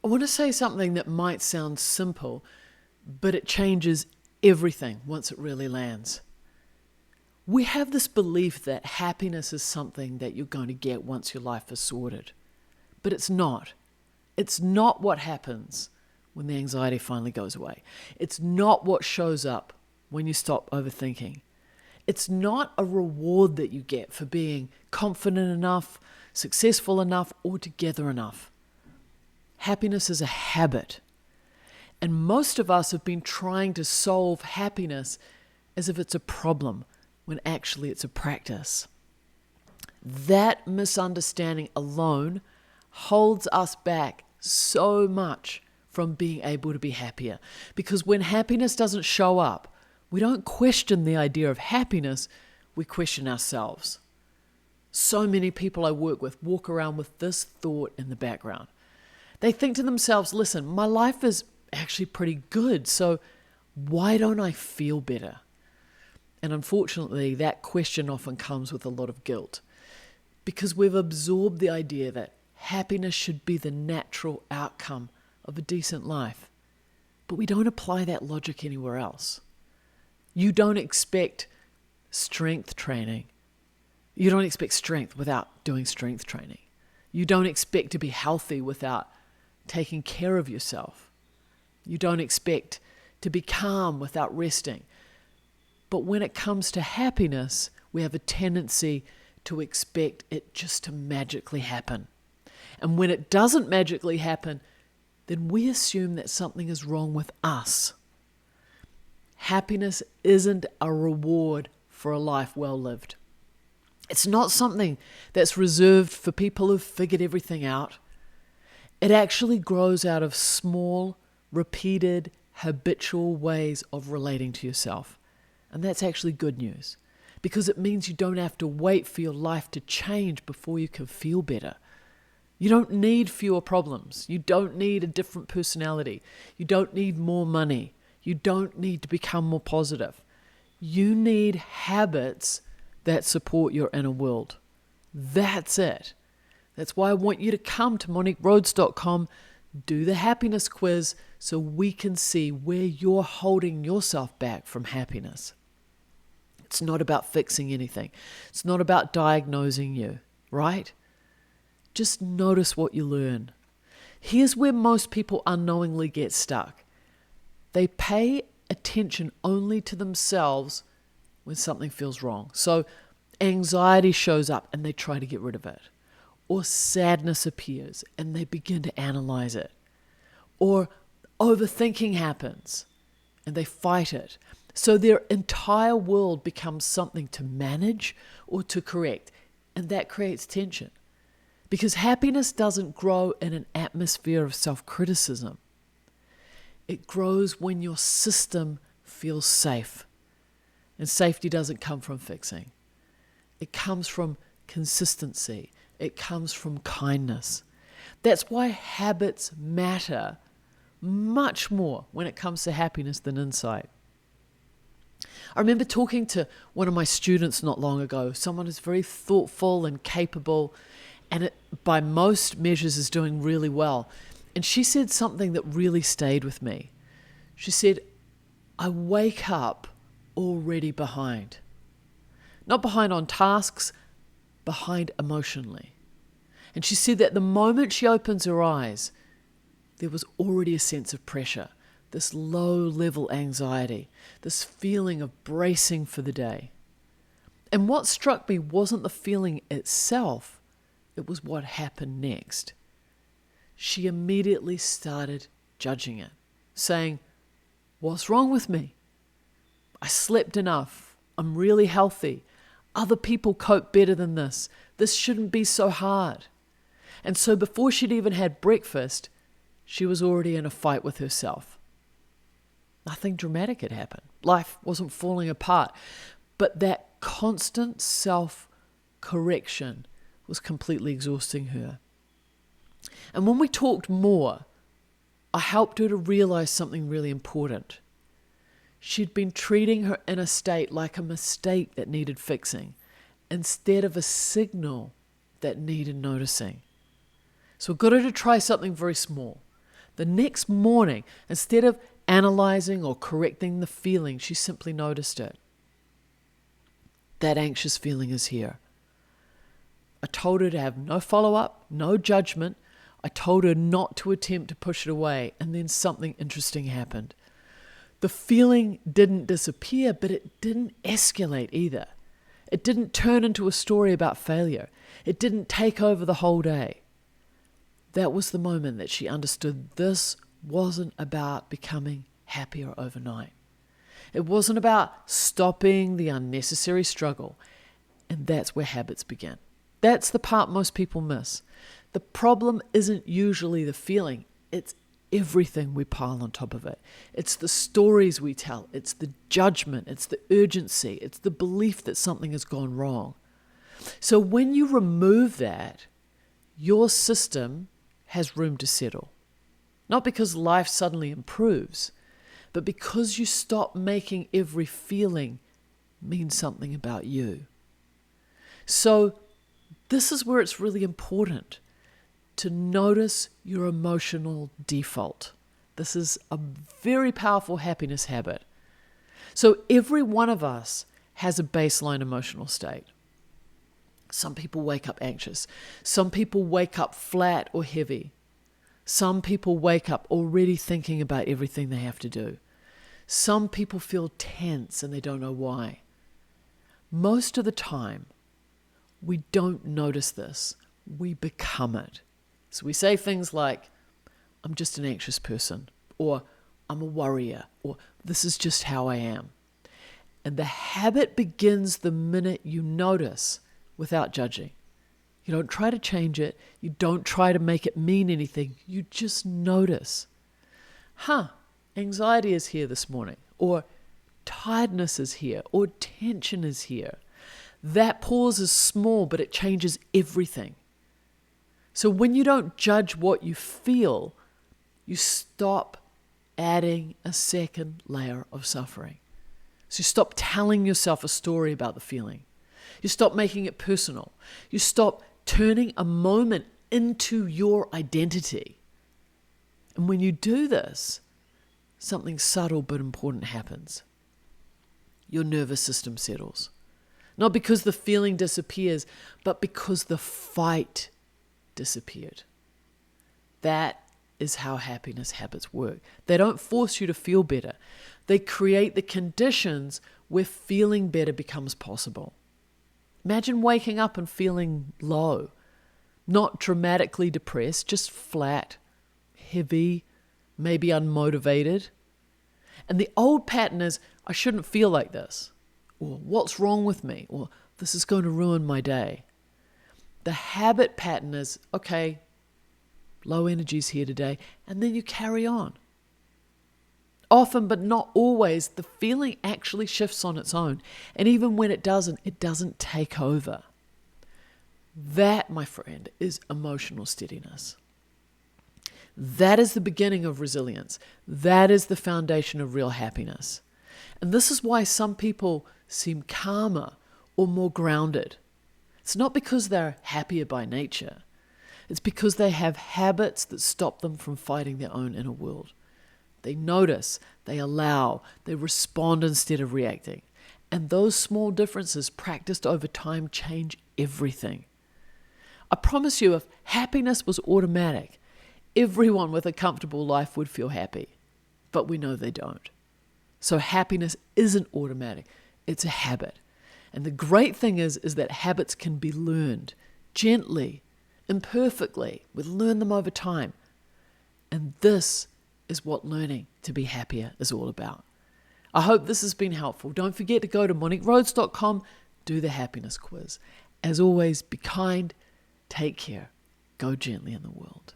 I want to say something that might sound simple, but it changes everything once it really lands. We have this belief that happiness is something that you're going to get once your life is sorted. But it's not. It's not what happens when the anxiety finally goes away. It's not what shows up when you stop overthinking. It's not a reward that you get for being confident enough, successful enough, or together enough. Happiness is a habit. And most of us have been trying to solve happiness as if it's a problem, when actually it's a practice. That misunderstanding alone holds us back so much from being able to be happier. Because when happiness doesn't show up, we don't question the idea of happiness, we question ourselves. So many people I work with walk around with this thought in the background. They think to themselves, listen, my life is actually pretty good, so why don't I feel better? And unfortunately, that question often comes with a lot of guilt because we've absorbed the idea that happiness should be the natural outcome of a decent life. But we don't apply that logic anywhere else. You don't expect strength training. You don't expect strength without doing strength training. You don't expect to be healthy without taking care of yourself. You don't expect to be calm without resting. But when it comes to happiness, we have a tendency to expect it just to magically happen. And when it doesn't magically happen, then we assume that something is wrong with us. Happiness isn't a reward for a life well lived. It's not something that's reserved for people who've figured everything out. It actually grows out of small, repeated, habitual ways of relating to yourself. And that's actually good news because it means you don't have to wait for your life to change before you can feel better. You don't need fewer problems. You don't need a different personality. You don't need more money. You don't need to become more positive. You need habits that support your inner world. That's it. That's why I want you to come to MoniqueRhodes.com, do the happiness quiz so we can see where you're holding yourself back from happiness. It's not about fixing anything. It's not about diagnosing you, right? Just notice what you learn. Here's where most people unknowingly get stuck. They pay attention only to themselves when something feels wrong. So anxiety shows up and they try to get rid of it. Or sadness appears and they begin to analyze it. Or overthinking happens and they fight it. So their entire world becomes something to manage or to correct. And that creates tension. Because happiness doesn't grow in an atmosphere of self-criticism. It grows when your system feels safe. And safety doesn't come from fixing. It comes from consistency. It comes from kindness. That's why habits matter much more when it comes to happiness than insight. I remember talking to one of my students not long ago, someone who's very thoughtful and capable, and it, by most measures, is doing really well. And she said something that really stayed with me. She said, I wake up already behind. Not behind on tasks, behind emotionally. And she said that the moment she opens her eyes, there was already a sense of pressure, this low-level anxiety, this feeling of bracing for the day. And what struck me wasn't the feeling itself, it was what happened next. She immediately started judging it, saying, what's wrong with me? I slept enough. I'm really healthy. Other people cope better than this. This shouldn't be so hard. And so before she'd even had breakfast, she was already in a fight with herself. Nothing dramatic had happened. Life wasn't falling apart. But that constant self-correction was completely exhausting her. And when we talked more, I helped her to realize something really important. She'd been treating her inner state like a mistake that needed fixing instead of a signal that needed noticing. So I got her to try something very small. The next morning, instead of analyzing or correcting the feeling, she simply noticed it. That anxious feeling is here. I told her to have no follow-up, no judgment. I told her not to attempt to push it away, and then something interesting happened. The feeling didn't disappear, but it didn't escalate either. It didn't turn into a story about failure. It didn't take over the whole day. That was the moment that she understood this wasn't about becoming happier overnight. It wasn't about stopping the unnecessary struggle. And that's where habits begin. That's the part most people miss. The problem isn't usually the feeling. It's everything we pile on top of it. It's the stories we tell. It's the judgment. It's the urgency. It's the belief that something has gone wrong. So when you remove that, your system has room to settle. Not because life suddenly improves, but because you stop making every feeling mean something about you. So this is where it's really important to notice your emotional default. This is a very powerful happiness habit. So every one of us has a baseline emotional state. Some people wake up anxious. Some people wake up flat or heavy. Some people wake up already thinking about everything they have to do. Some people feel tense and they don't know why. Most of the time, we don't notice this. We become it. So we say things like, I'm just an anxious person, or I'm a worrier, or this is just how I am. And the habit begins the minute you notice without judging. You don't try to change it. You don't try to make it mean anything. You just notice. Anxiety is here this morning, or tiredness is here, or tension is here. That pause is small, but it changes everything. So when you don't judge what you feel, you stop adding a second layer of suffering. So you stop telling yourself a story about the feeling. You stop making it personal. You stop turning a moment into your identity. And when you do this, something subtle but important happens. Your nervous system settles. Not because the feeling disappears, but because the fight disappeared. That is how happiness habits work. They don't force you to feel better. They create the conditions where feeling better becomes possible. Imagine waking up and feeling low, not dramatically depressed, just flat, heavy, maybe unmotivated. And the old pattern is, I shouldn't feel like this, or what's wrong with me, or this is going to ruin my day. The habit pattern is, okay, low energy's here today, and then you carry on. Often, but not always, the feeling actually shifts on its own. And even when it doesn't take over. That, my friend, is emotional steadiness. That is the beginning of resilience. That is the foundation of real happiness. And this is why some people seem calmer or more grounded. It's not because they're happier by nature. It's because they have habits that stop them from fighting their own inner world. They notice, they allow, they respond instead of reacting. And those small differences practiced over time change everything. I promise you, if happiness was automatic, everyone with a comfortable life would feel happy. But we know they don't. So happiness isn't automatic. It's a habit. And the great thing is that habits can be learned gently, imperfectly. We learn them over time. And this is what learning to be happier is all about. I hope this has been helpful. Don't forget to go to MoniqueRhodes.com, do the happiness quiz. As always, be kind, take care, go gently in the world.